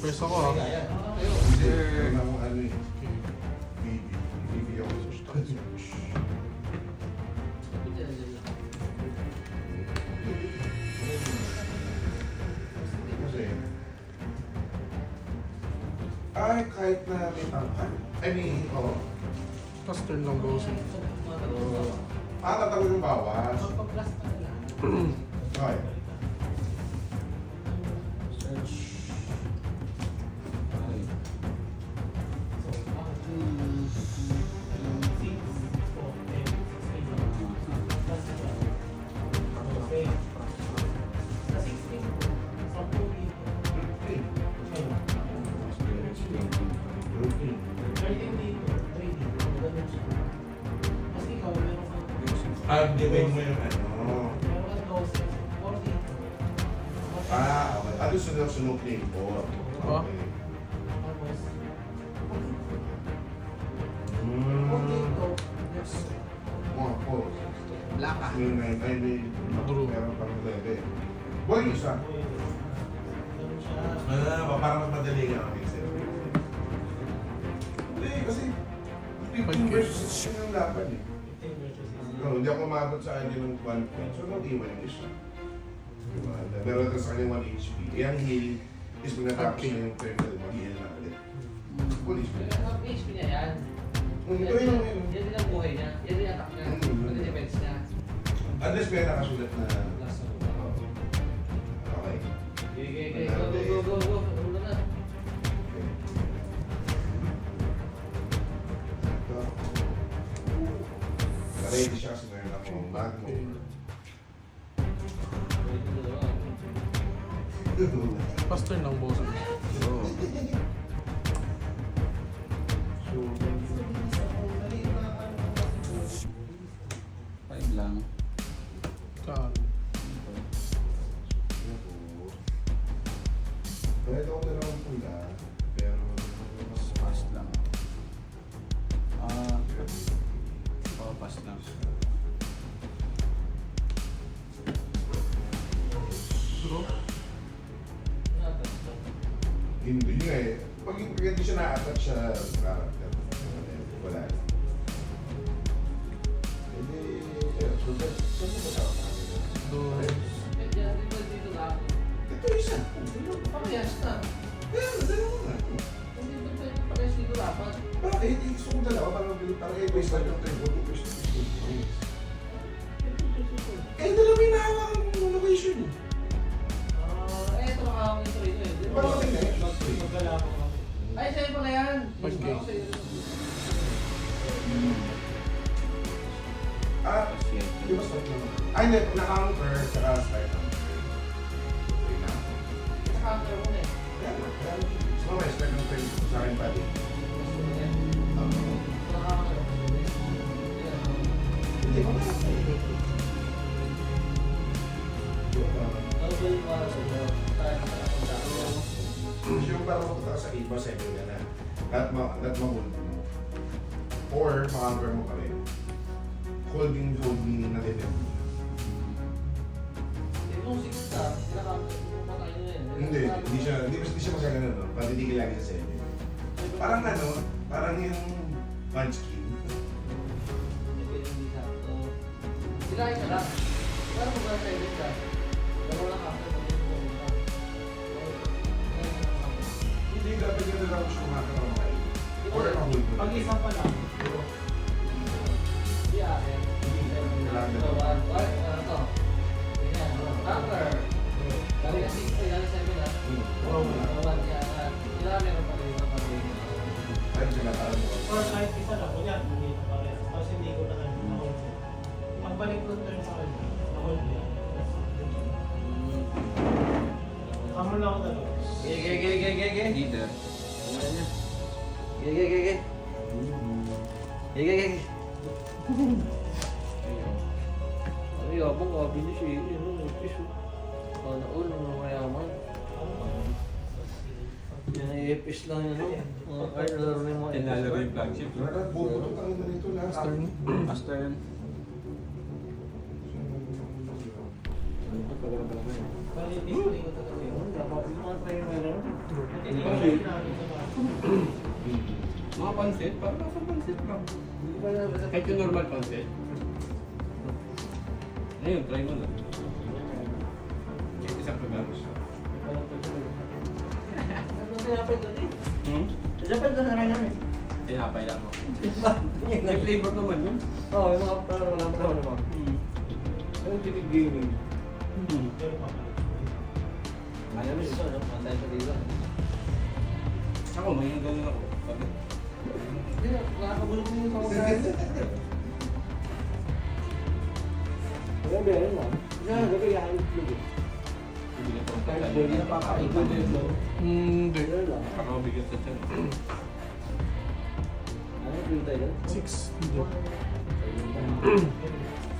First ako ha. Hindi, meron akong ano eh. Baby. Baby ako sa start. Kasi, ay, kahit na may tangkal. I mean, oo. Tapos turn lang bossing. Tatawag yung bawas. Okay. Divide mo yung ano. Okay. Ano sunod-sunod plane po? Oh. Okay. Mga po. Black ah. May meron pang lebe. Boy, isa. Parang mas madali nga kami. Hindi, kasi 15 versus yung laban eh. No, hindi ako umabot sa kanya ng 1 point. So, mag-iwan yung isa. Diba? Meron ka sa kanya 1 HP. Yung heal is pag natapos na yung terminal, mag-heal na ulit. Police mo. Ang HP niya yan. Ito yung yun. Yan din ang buhay niya. Yan din ang attack niya. Yan din defense niya. Unless may nakasulat na... Okay. Okay. Go. Ulo na. Ready siya kasi meron akong magmo. Tapos turn lang bossing. Five lang. Saan? Pwede ako na lang pula, pero mas Fast lang. Fast lang. Bro? hindi nga eh. Pag hindi siya na-attach sa character, wala. Hindi, so ba sa Do. Yan din dito na. ito isa. Parehas na. Dalawa nga. Hindi ba pwede parehas dito dapat? Bakit? Gusto ko dalawa, parang i-base lang yung tempo. Dalawa yung nahawakan ng location. Ito makakawin ito rin eh. Parang natin na yun. Ay, sa'yo pala yan. Okay. Ako sa'yo. Di ba start naman? Ay, hindi. Na-counter, saka start naman. Okay na. Naka-counter mo na eh. Kaya na. So, may start ng trade sa akin pati. Naka-counter mo. Hindi ko na. Double para sa'yo. Yung parang mapunta ka sa 8 ba, 7 ka na. Not ma-hold mo. Or, ma-counter mo pa rin. Holding meaning na level. Yung 6 ka, naka-counter mo pa kayo yun. Hindi siya magkagano, no? Patitigil lagi sa 7. Parang ano, parang yung punch king. Sirahin ka lang. Parang kung ba sa'yo ka, dalawa lang after mo yung pumunta. Hindi, dapat yun na lang siya makakaramay. Or ma-hold mo. Pag-isa pa lang. Yeah, Kailangan so, ano to? Ganyan, counter. Dali na 6 to, dali 7 ah. Oo, wala. Kailangan meron pa rin yung pag-ibig. Ayun sila, parang mo. Or kahit isa lang, kunyari, nandito pa rin. Tapos hindi ko na na-hold. Pagbalik ko turn sa kanya, na-hold niya. Kamon lang ako dalawa. Gege. Leader. Gege. Ay, abang gabi niyo siya. Ano, piso. Sana all, mga mayaman. Yan ay epis lang yun, no? Mga kaya nalaro na yung mga Tinalo yung flagship. Bubutot ang ito nito lahat. Turn. Master yun. Pero hindi ko talaga yun. True. Hindi ko siya natin sa bahay. Mga pansit, parang nasa pansit lang. Kahit yung normal pansit. Ayun, try mo na. Kahit isang pagano siya. Hmm? Tinapay lang ako. May flavor naman yun. Oo, yung mga parang wala pa naman. Yung TV gaming. Pero papalit. Ayaw mo ito, no? Mantay sa dito. Ako, may yung ganun ako. Sabi, Hindi na, nakakabulog mo yung pangkain. Kaya meron lang. Kaya nagkakayahan yung vlog eh. bibigyan ko ng Kahit pagkain. hindi na papakita mo yung vlog. Hindi. Meron lang. Para mabigat sa tiyan. Ano yung tayo? 6. Hindi.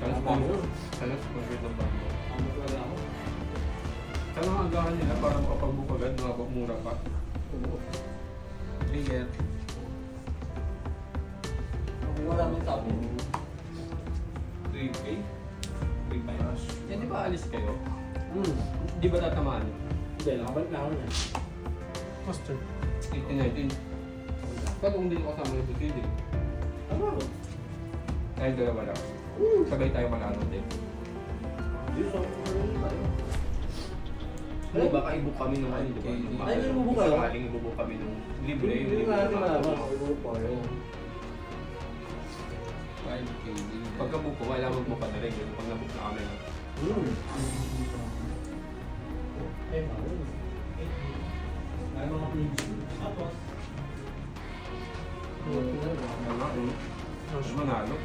Sana sponsor. Sana sponsor ng bando. Ano talaga ako? Sana ang agahan nila para makapag-book agad, mura pa. Trigger. Kung wala mo yung sabi. 3K? 3 Yan, di ba alis kayo? Hmm. Di ba tatamaan? Hindi, nakabalik na ako niya. Master. 18, 19. Pero kung hindi ko kasama yung proceeding, Ano ako? tayo dalawa lang. Sabay tayo mananong din. Hindi, sabi ko na rin tayo. Ano, baka i-book kami ng ano, di ba? Ay, may i-book kayo? Sakaling i-book kami ng libre. Hindi nga natin malaman. Ano pa yun? 5K. Pagka-book ko, kailangan mag-book ka na rin. Pag na-book na kami. Ay, bawal. Ay, mga preview. Tapos, Mas manalo.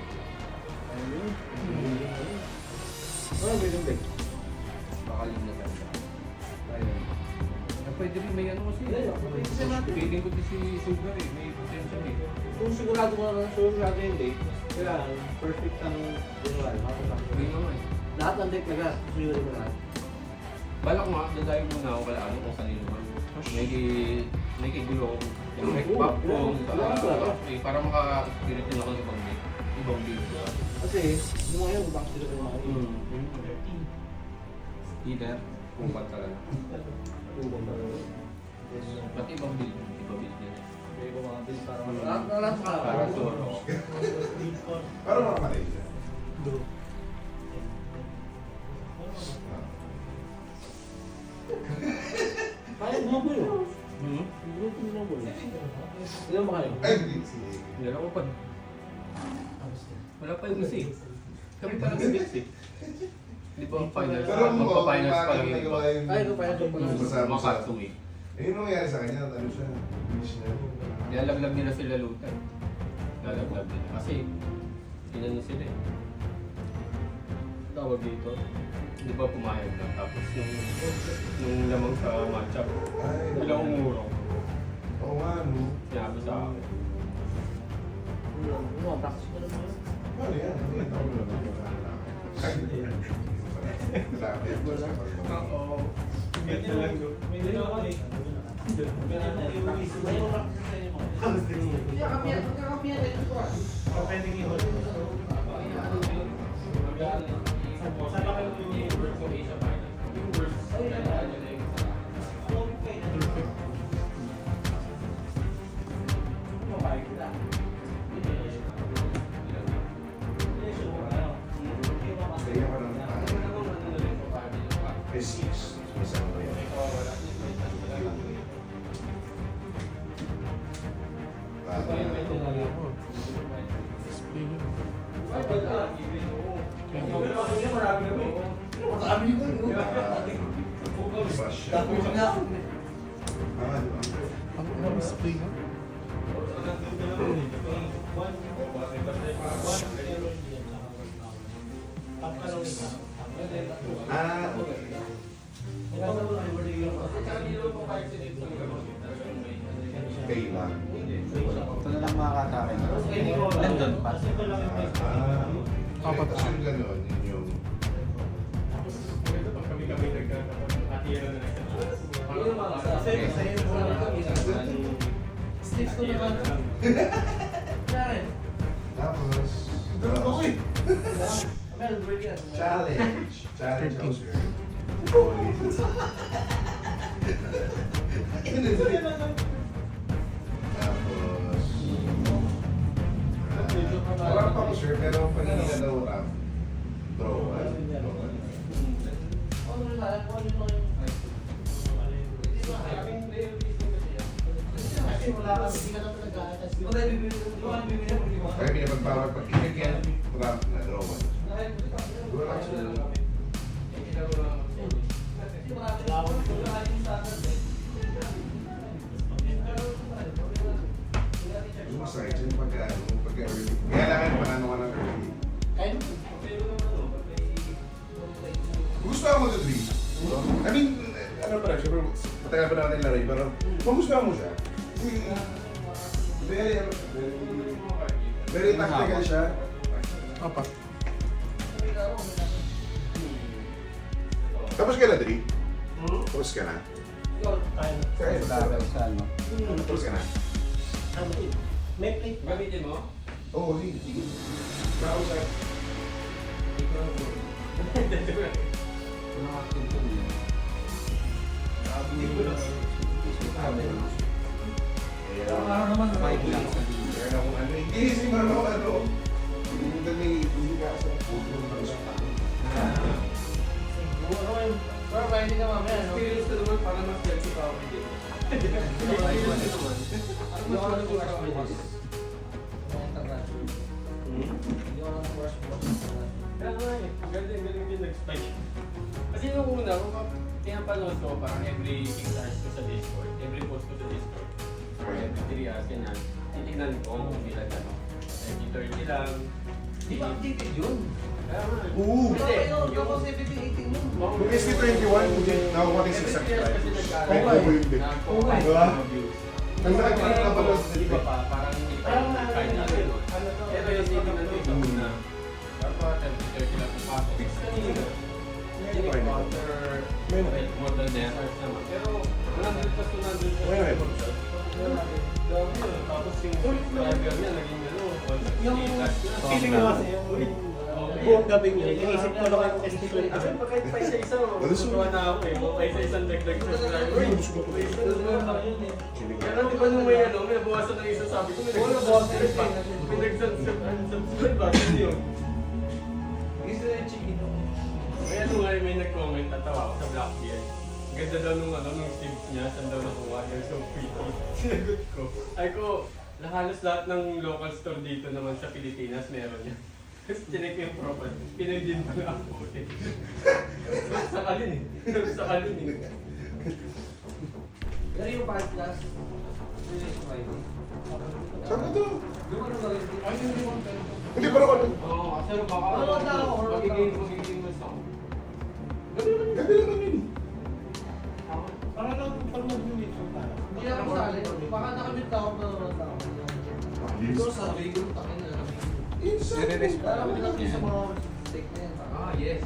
Ano ba yung bag? Baka limutan siya. Ayun. Pwede rin may ano kasi. Hindi, Feeling ko din si Sugar eh. May potential eh. Kung sigurado mo na sigurado yung date, kailangan perfect ang general. Hindi naman eh. Lahat ng date naga, sigurado mo lahat. Balak nga, dadayo muna ako kala ano kung kanino man. May kigulo ako. Yung may pop ko. Para maka-spirit din ako ng ibang day. Ibang day. Kasi, yung mga yun, bakit sila yung mga yun? Either, kung ba't talaga. Ubang ba? Ba't ibang day? Ibang day din. May iba mga bill para lahat sa Para solo. Para makamatay siya. Draw. Kaya grupo yun. Hmm? Grupo yun lang mo yun. Ilan ba kayo? Ay, hindi. Sige. Meron ko pa. Wala pa yung isa eh. Kami pa lang mix eh. Di ba finals? Pero mo, Magpa-finals pa lang bakit yung iba. nagawa yung... Ay, ito pa yan. Ito pa yan. Masama Mga sa... 2 week. Eh, yung nangyari sa kanya, ano siya? Finish na. Nilalaglag nila sila lutan. Nilalaglag nila. Kasi, inano sila eh. Tawag dito. Di ba pumayag na? Tapos nung lamang sa matchup, Ay, bilang umurong. Oo nga, no? Sinabi sa akin. Ano, practice ko naman yun. Ano yan? Hindi, tawag na lang. Ay, hindi. Grabe. Oo. may dalawa eh. Ganun na yung isip May mo. iba practice sa inyo mga. Pwedeng i-hold. Saan ba kayo Kaya pa lang. May 6. May 7 yan. Display yun. Ang display nga. Kailan? Ito na lang makakatakin. Nandun pa. Apat. Yung gano'n, yun yung... Sticks ko naman. Kaya Tapos... meron break yan. Challenge. Challenge 13. house Tapos, wala pa ako sure, pero pag hindi na daw rap, draw. Ano na lang, kung ano lang yung... Kasi wala ka, hindi ka naman nag-a-attach. Kaya pinapagbawal pag kinagyan, rap na, draw. Wala ka sure. Yung masakit yun pagka-early. Kaya lang yung panano ka ng early. Gusto mo ito, Dri? I mean, ano pa rin, syempre, matagal pa natin laro, pero kung gusto mo siya, kasi very tactical siya. Apa. Tapos ka na, Dri? Tapos ka na? Kaya na. Tapos ka na? May plate ba? Gamitin mo? Oo, sige. Sige. Kausap. Kaya kung ano, hindi siguro ano, hindi ka sa puto. Pero pwede ka mamaya, no? Experience na naman para mas healthy pa ako. Hindi ako nag-rush bukas. Hindi ako nag-rush bukas. Kaya nga eh, galing din nag-spike. Kasi nung una, kung pinapanood ko, parang every 6 hours ko sa Discord, every post ko sa Discord, or every 3 hours, ganyan, titignan ko kung ilan ano. 30 lang. Di ba updated yun? Kaya nga. Oo! Tapos 17-18 mo. Kung SK21, nakuha din 6 subscribe. Kaya ko yun din. Diba? Ang nakakita ka pala sa Di ba pa, parang hindi pa yung kain natin. Pero yung sige ng TikTok na, dapat 30 lang ang pasok. Fix ka nila. Hindi ko after more than 10 hours naman. Pero 100 plus 200 Wala na eh. Dami yun. Tapos yung subscriber niya naging ano, 160 plus na. Feeling ko kasi yung buong gabi niya, inisip ko lang yung ST20. Kasi pag kahit pa isa-isa, matutuwa na ako eh. Kung pa isa-isang dagdag subscriber. Kaya di ba nung may ano, may nabawasan ng isa, sabi ko may nag-subscribe pa. May nag-subscribe ba? Kasi yun. Kaya nung nga may nag-comment, tatawa ako sa Blackbeard. Ganda daw nung ano, nung sleeves niya, saan daw nakuha, you're so pretty. Sinagot ko. Ay ko, halos lahat ng local store dito naman sa Pilipinas meron niya. Kasi chinek ko yung profile, pinagdin pa nga ako eh. Sa kalin eh. Sa kalin eh. Pero yung podcast, release Friday. Saan ka to? Lumano ba rin? Ay, hindi mo. Hindi, pero ano? Oo, kasi baka magiging mas ako. Gabi naman yun. Para lang pag mag-unit yung para. Hindi ako sali. Baka nakamit ako na naman ako. Ito sabi ko, takin na lang. Parang bilang yun sa mga mistake na yan. Ah, yes.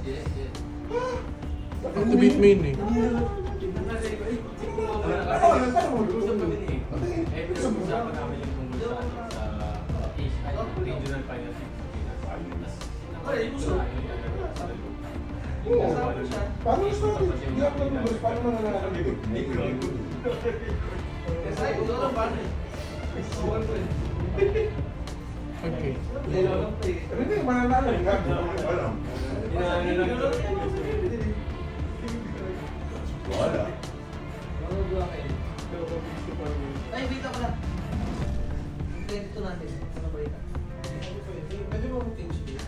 Activate main eh. Usap kami ni eh. Pinag-usapan namin yung tungkol sa regional finance in Pilipinas. Ay, gusto. Oo. Paano sa atin? Hindi ako nalulog. Paano na nakakaligot? Kasi ay, ito lang paano eh. Okay. Hindi, mananalo. Alam. Wala. Manood lang kayo. Ay, wait ako lang. Ang ito natin. Ano ba ito? Pwede mo mag-change dito.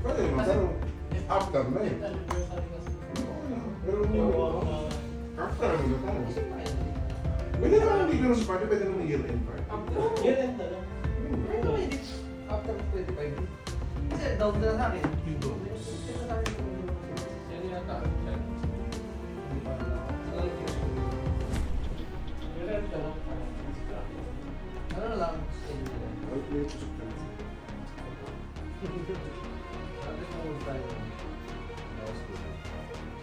Pwede naman, pero after na eh. Pero after na ito. Pwede naman hindi ko sa party, pwede naman year-end party. Yun ang tanong. Ito ba hindi? After 25. Kasi down na sa akin. Yan yata. Ano na lang? Sabi mo muna tayo.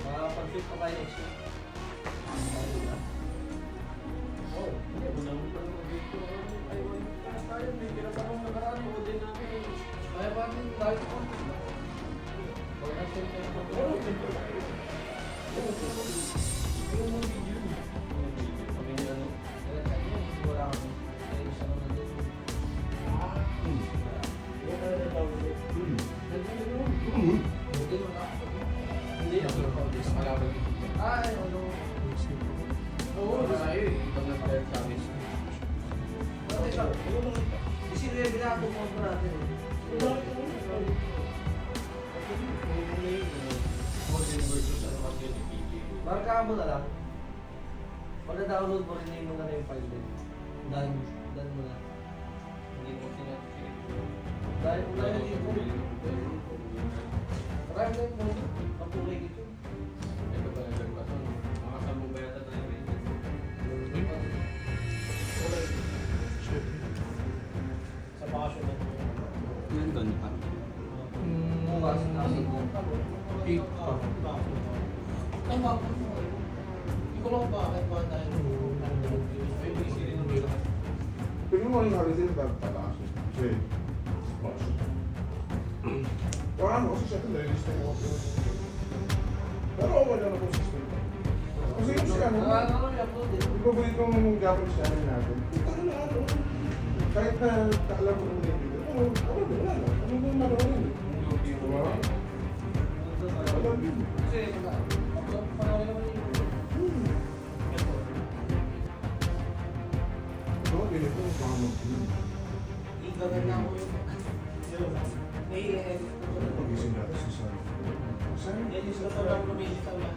Makakapag-fit pa tayo next week. Oh, hindi mo naman pa naman dito. Ay, tayo, may pinapakang nakaraan mo din namin. Kaya pa natin tayo ko. Huwag na siya tayo. siya. Isinuwi na ako po natin. Marka mo na lang. Pag-download mo rin mo na yung file din. Dan mo na. Hindi mo Dahil mo na dito. Marami na mo. Kapulay dito. Ito ba yung ba? Mga sambo ba yata tayo rin? Shit. Sa bakasyon na. Yun doon pa. Bukas na ako. 8 pa. Hindi ko lang bakit ba tayo may busy rin ng hirap. Pero mo yung holiday na pataas. Kasi, sponsor. Ano, kasi siya ito, nalilista yung ako. Pero wala na po system. Kasi yung siya, ano, ipabalik ko ng Japanese channel natin. Ano, kahit na kaalam ko ng dito, wala na. Ano ba yung magawa yun? Diba? Wala din. Kasi, parang naman yung Ito, ganito, baka mag-film. Igagan na ako yung Pag-ising natin sa sarili. Saan? Yan yung sa sobrang lumilitaw na.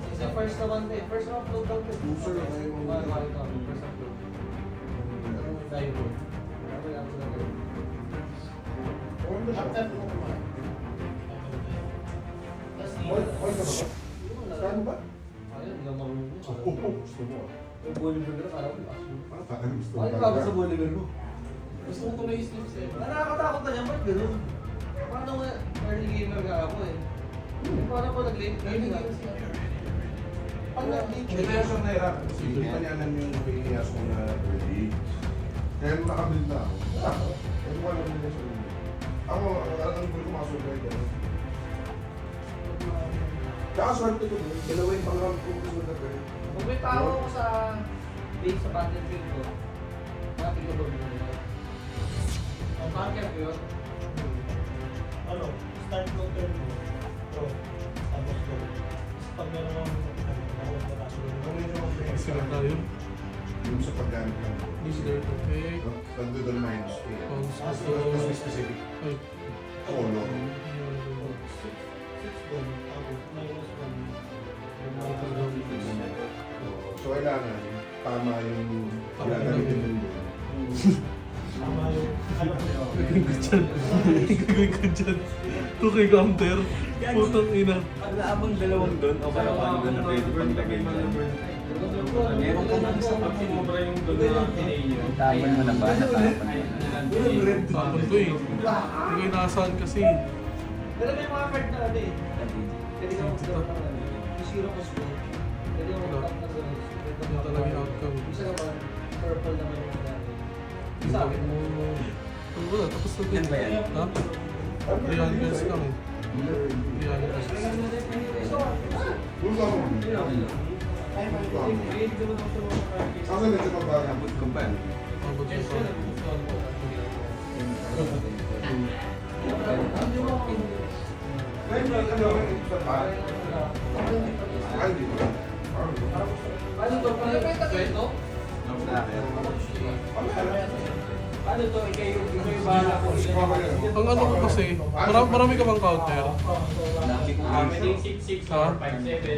Kasi first naman din. First upload daw din. User na tayo mga First upload. Dive road. Ano yung upload natin? Ano siya? After mo kumain. Tapos Oil ka ba? Saan ba? Ayun, hindi naman Gusto mo ah. yung Bolivar na parang aso. Parang gusto mo Ano talaga. ba sa Bolivar mo? gusto ko tuloy sleep sa'yo. Nakakatakot na niya, ba't gano'n? Paano nga, early gamer nga ako eh. Paano ko nag-late Early game nga? games yan. Pag nag-late Hindi na siya nahirap kasi hindi pa niya alam yung piniyas ko na early. Kaya nung nakabuild na ako, wala ako. Kaya wala naman niya sa early. Ako, ang gulo ko makasurvive ka. Kaya swerte ko doon, dalawa yung pang-round ko gusto na early. Kung may tao ako sa base sa battlefield ko, natin ko doon nila. Ang marker ko yun. Ano, start mo turn mo. Pro. Tapos go. Pag meron mo, nawag na tayo. Ano yung mga Sila tayo. yung sa paggamit ng Is there to take? nandun doon minus A. Pounds Mas to... may specific Ay. color. 6 goal. Tapos minus 1. So kailangan tama yung gagamitin mo doon. Tama yung, ano, Gagawin ko dyan. Gagawin ko dyan. 2K counter. Putang ina. Pag naabang dalawang doon, o kaya kung doon na pwede pang lagay dyan. Meron ka nang sa Pag sumobra yung doon na pinay nyo. tapan mo na ba? Natapan mo na. Tapon ko eh. Hindi ko inaasahan kasi. Pero may mga card na ano eh. Pwede ka mag-stop ng ano. Yung zero cost mo. Pwede ka mag-stop ng zero cost. Ano talaga yung outcome? Isa naman, purple naman yung gamit. Sa akin mo. Ano ba na? Tapos na din. Yan ba yan? Ha? 300 pesos lang eh. 300 pesos. Bulga mo. Saan na siya magbaga? Abot ko ba? Abot yung pa. Ngayon ba ano sa pare? Ay, di ba? Ano to? Ito? Ano to? Ikaw yung bahala ko. Ang ano ko kasi, marami ka bang counter? Dami ko. 6, 6, 6, 4, 5, 7.